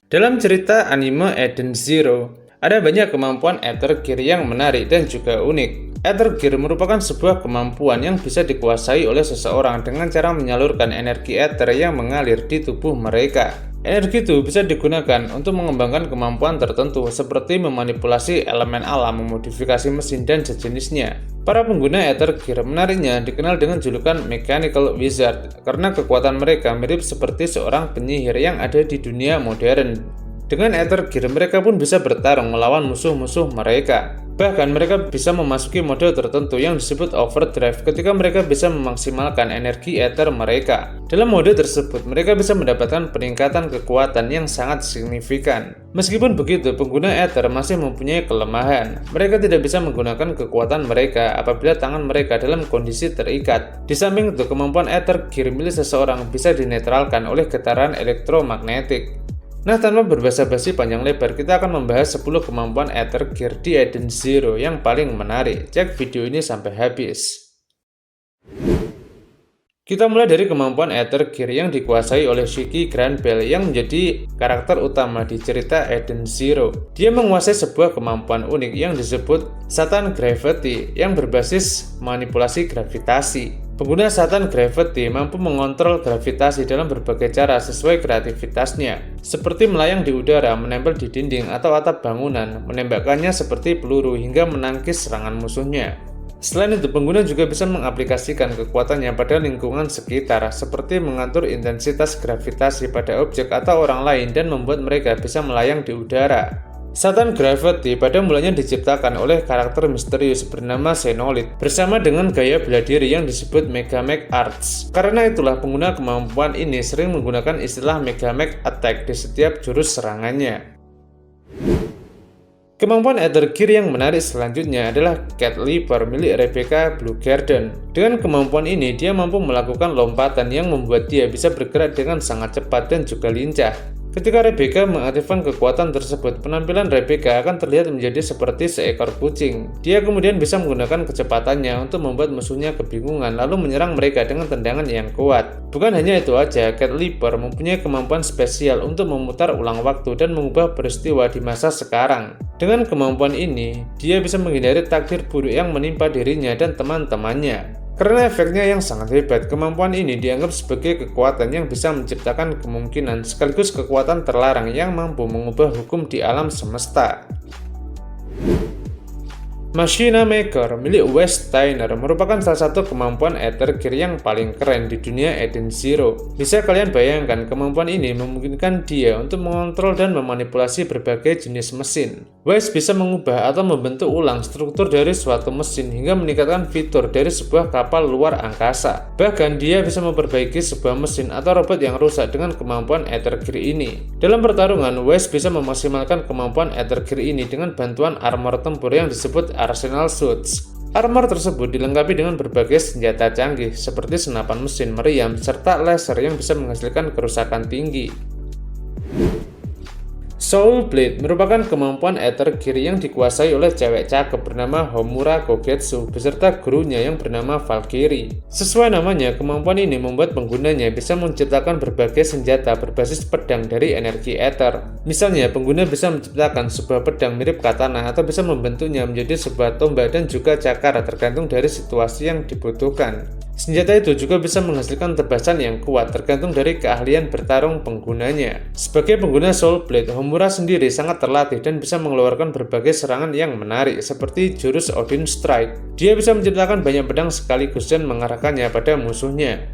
Dalam cerita anime Eden Zero, ada banyak kemampuan Ether Gear yang menarik dan juga unik. Ether Gear merupakan sebuah kemampuan yang bisa dikuasai oleh seseorang dengan cara menyalurkan energi ether yang mengalir di tubuh mereka. Energi itu bisa digunakan untuk mengembangkan kemampuan tertentu seperti memanipulasi elemen alam, memodifikasi mesin, dan sejenisnya. Para pengguna Ether Gear menariknya dikenal dengan julukan Mechanical Wizard karena kekuatan mereka mirip seperti seorang penyihir yang ada di dunia modern. Dengan Ether Gear mereka pun bisa bertarung melawan musuh-musuh mereka. Bahkan mereka bisa memasuki mode tertentu yang disebut overdrive ketika mereka bisa memaksimalkan energi ether mereka. Dalam mode tersebut, mereka bisa mendapatkan peningkatan kekuatan yang sangat signifikan. Meskipun begitu, pengguna ether masih mempunyai kelemahan. Mereka tidak bisa menggunakan kekuatan mereka apabila tangan mereka dalam kondisi terikat. Di samping itu, kemampuan ether gear milik seseorang bisa dinetralkan oleh getaran elektromagnetik. Nah, tanpa berbasa-basi panjang lebar, kita akan membahas 10 kemampuan Ether Gear di Eden Zero yang paling menarik. Cek video ini sampai habis. Kita mulai dari kemampuan Ether Gear yang dikuasai oleh Shiki Granbell yang menjadi karakter utama di cerita Eden Zero. Dia menguasai sebuah kemampuan unik yang disebut Satan Gravity yang berbasis manipulasi gravitasi. Pengguna Satan Gravity mampu mengontrol gravitasi dalam berbagai cara sesuai kreativitasnya, seperti melayang di udara, menempel di dinding atau atap bangunan, menembakkannya seperti peluru hingga menangkis serangan musuhnya. Selain itu, pengguna juga bisa mengaplikasikan kekuatannya pada lingkungan sekitar, seperti mengatur intensitas gravitasi pada objek atau orang lain dan membuat mereka bisa melayang di udara. Satan Gravity pada mulanya diciptakan oleh karakter misterius bernama Xenolith bersama dengan gaya bela diri yang disebut Megamech Arts. Karena itulah pengguna kemampuan ini sering menggunakan istilah Megamech Attack di setiap jurus serangannya. Kemampuan Ether Gear yang menarik selanjutnya adalah Cat Leaper milik Rebecca Bluegarden. Dengan kemampuan ini, dia mampu melakukan lompatan yang membuat dia bisa bergerak dengan sangat cepat dan juga lincah. Ketika Rebecca mengaktifkan kekuatan tersebut, penampilan Rebecca akan terlihat menjadi seperti seekor kucing. Dia kemudian bisa menggunakan kecepatannya untuk membuat musuhnya kebingungan lalu menyerang mereka dengan tendangan yang kuat. Bukan hanya itu aja, Cat Leaper mempunyai kemampuan spesial untuk memutar ulang waktu dan mengubah peristiwa di masa sekarang. Dengan kemampuan ini, dia bisa menghindari takdir buruk yang menimpa dirinya dan teman-temannya. Karena efeknya yang sangat hebat, kemampuan ini dianggap sebagai kekuatan yang bisa menciptakan kemungkinan sekaligus kekuatan terlarang yang mampu mengubah hukum di alam semesta. Machina Maker milik Wes Steiner merupakan salah satu kemampuan Ether Gear yang paling keren di dunia Eden Zero. Bisa kalian bayangkan, kemampuan ini memungkinkan dia untuk mengontrol dan memanipulasi berbagai jenis mesin. Wes bisa mengubah atau membentuk ulang struktur dari suatu mesin hingga meningkatkan fitur dari sebuah kapal luar angkasa. Bahkan dia bisa memperbaiki sebuah mesin atau robot yang rusak dengan kemampuan Ether Gear ini. Dalam pertarungan, Wes bisa memaksimalkan kemampuan Ether Gear ini dengan bantuan armor tempur yang disebut Arsenal Suits. Armor tersebut dilengkapi dengan berbagai senjata canggih seperti senapan mesin meriam serta laser yang bisa menghasilkan kerusakan tinggi. Soul Blade merupakan kemampuan Ether Gear yang dikuasai oleh cewek cakep bernama Homura Kogetsu beserta gurunya yang bernama Valkyrie. Sesuai namanya, kemampuan ini membuat penggunanya bisa menciptakan berbagai senjata berbasis pedang dari energi ether. Misalnya, pengguna bisa menciptakan sebuah pedang mirip katana atau bisa membentuknya menjadi sebuah tombak dan juga cakar tergantung dari situasi yang dibutuhkan. Senjata itu juga bisa menghasilkan tebasan yang kuat tergantung dari keahlian bertarung penggunanya. Sebagai pengguna Soul Blade, Homura sendiri sangat terlatih dan bisa mengeluarkan berbagai serangan yang menarik seperti jurus Odin Strike. Dia bisa menciptakan banyak pedang sekaligus dan mengarahkannya pada musuhnya.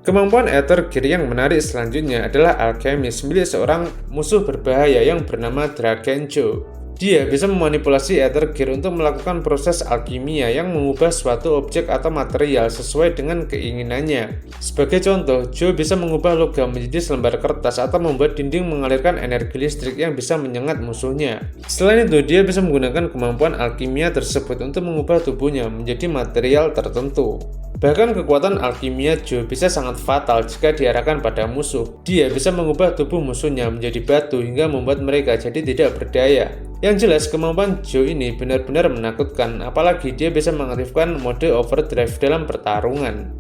Kemampuan Ether Gear yang menarik selanjutnya adalah Alchemist milik seorang musuh berbahaya yang bernama Drakenjo. Dia bisa memanipulasi Ether Gear untuk melakukan proses alkimia yang mengubah suatu objek atau material sesuai dengan keinginannya. Sebagai contoh, Joe bisa mengubah logam menjadi selembar kertas atau membuat dinding mengalirkan energi listrik yang bisa menyengat musuhnya. Selain itu, dia bisa menggunakan kemampuan alkimia tersebut untuk mengubah tubuhnya menjadi material tertentu. Bahkan kekuatan alkimia Joe bisa sangat fatal jika diarahkan pada musuh. Dia bisa mengubah tubuh musuhnya menjadi batu hingga membuat mereka jadi tidak berdaya. Yang jelas, kemampuan Joe ini benar-benar menakutkan, apalagi dia bisa mengaktifkan mode overdrive dalam pertarungan.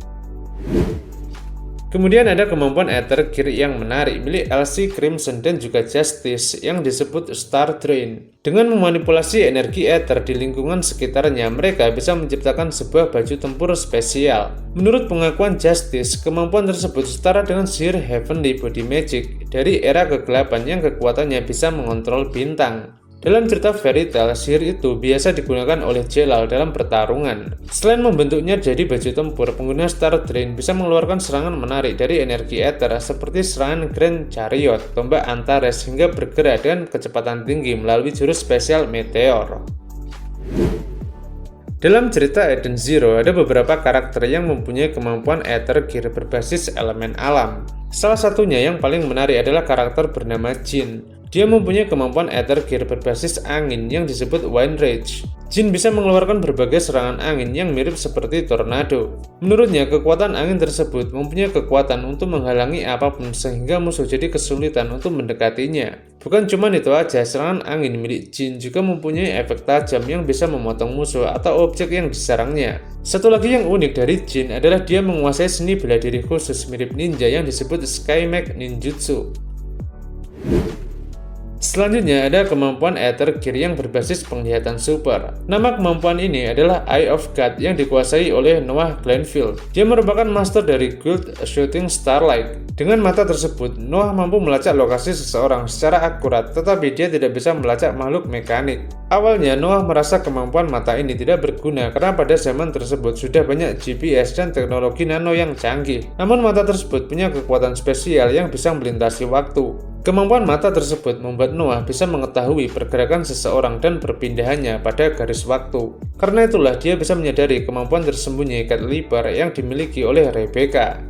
Kemudian ada kemampuan Ether Gear yang menarik milik LC Crimson dan juga Justice yang disebut Star Drain. Dengan memanipulasi energi Ether di lingkungan sekitarnya, mereka bisa menciptakan sebuah baju tempur spesial. Menurut pengakuan Justice, kemampuan tersebut setara dengan sihir Heavenly Body Magic dari era kegelapan yang kekuatannya bisa mengontrol bintang. Dalam cerita fairy tale, sihir itu biasa digunakan oleh Jelal dalam pertarungan. Selain membentuknya jadi baju tempur, pengguna Star Drain bisa mengeluarkan serangan menarik dari energi ether seperti serangan Grand Chariot, tombak Antares, hingga bergerak dengan kecepatan tinggi melalui jurus spesial Meteor. Dalam cerita Eden Zero, ada beberapa karakter yang mempunyai kemampuan Ether Gear berbasis elemen alam. Salah satunya yang paling menarik adalah karakter bernama Jin. Dia mempunyai kemampuan Ether Gear berbasis angin yang disebut Wind Rage. Jin bisa mengeluarkan berbagai serangan angin yang mirip seperti tornado. Menurutnya, kekuatan angin tersebut mempunyai kekuatan untuk menghalangi apapun sehingga musuh jadi kesulitan untuk mendekatinya. Bukan cuma itu aja, serangan angin milik Jin juga mempunyai efek tajam yang bisa memotong musuh atau objek yang diserangnya. Satu lagi yang unik dari Jin adalah dia menguasai seni bela diri khusus mirip ninja yang disebut Sky Mech Ninjutsu. Selanjutnya ada kemampuan Ether Gear yang berbasis penglihatan super. Nama kemampuan ini adalah Eye of God yang dikuasai oleh Noah Glenfield. Dia merupakan master dari Guild Shooting Starlight. Dengan mata tersebut, Noah mampu melacak lokasi seseorang secara akurat, tetapi dia tidak bisa melacak makhluk mekanik. Awalnya, Noah merasa kemampuan mata ini tidak berguna karena pada zaman tersebut sudah banyak GPS dan teknologi nano yang canggih. Namun mata tersebut punya kekuatan spesial yang bisa melintasi waktu. Kemampuan mata tersebut membuat Noah bisa mengetahui pergerakan seseorang dan perpindahannya pada garis waktu. Karena itulah dia bisa menyadari kemampuan tersembunyi Cat Leaper yang dimiliki oleh Rebecca.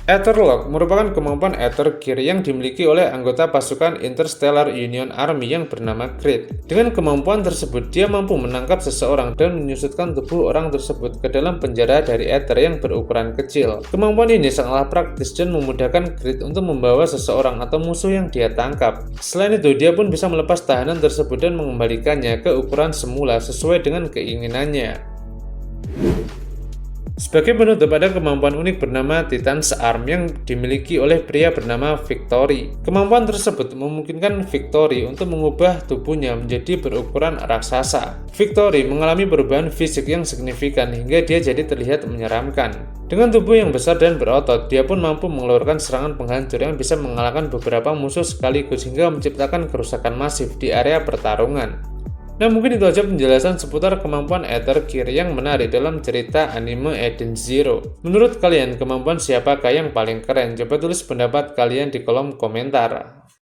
Etherlock merupakan kemampuan Ether Gear yang dimiliki oleh anggota pasukan Interstellar Union Army yang bernama Creed. Dengan kemampuan tersebut, dia mampu menangkap seseorang dan menyusutkan tubuh orang tersebut ke dalam penjara dari ether yang berukuran kecil. Kemampuan ini sangatlah praktis dan memudahkan Creed untuk membawa seseorang atau musuh yang dia tangkap. Selain itu, dia pun bisa melepas tahanan tersebut dan mengembalikannya ke ukuran semula sesuai dengan keinginannya. Sebagai penutup, ada kemampuan unik bernama Titan's Arm yang dimiliki oleh pria bernama Victory. Kemampuan tersebut memungkinkan Victory untuk mengubah tubuhnya menjadi berukuran raksasa. Victory mengalami perubahan fisik yang signifikan hingga dia jadi terlihat menyeramkan. Dengan tubuh yang besar dan berotot, dia pun mampu mengeluarkan serangan penghancur yang bisa mengalahkan beberapa musuh sekaligus hingga menciptakan kerusakan masif di area pertarungan. Nah, mungkin itu aja penjelasan seputar kemampuan Ether Gear yang menarik dalam cerita anime Eden Zero. Menurut kalian, kemampuan siapakah yang paling keren? Coba tulis pendapat kalian di kolom komentar.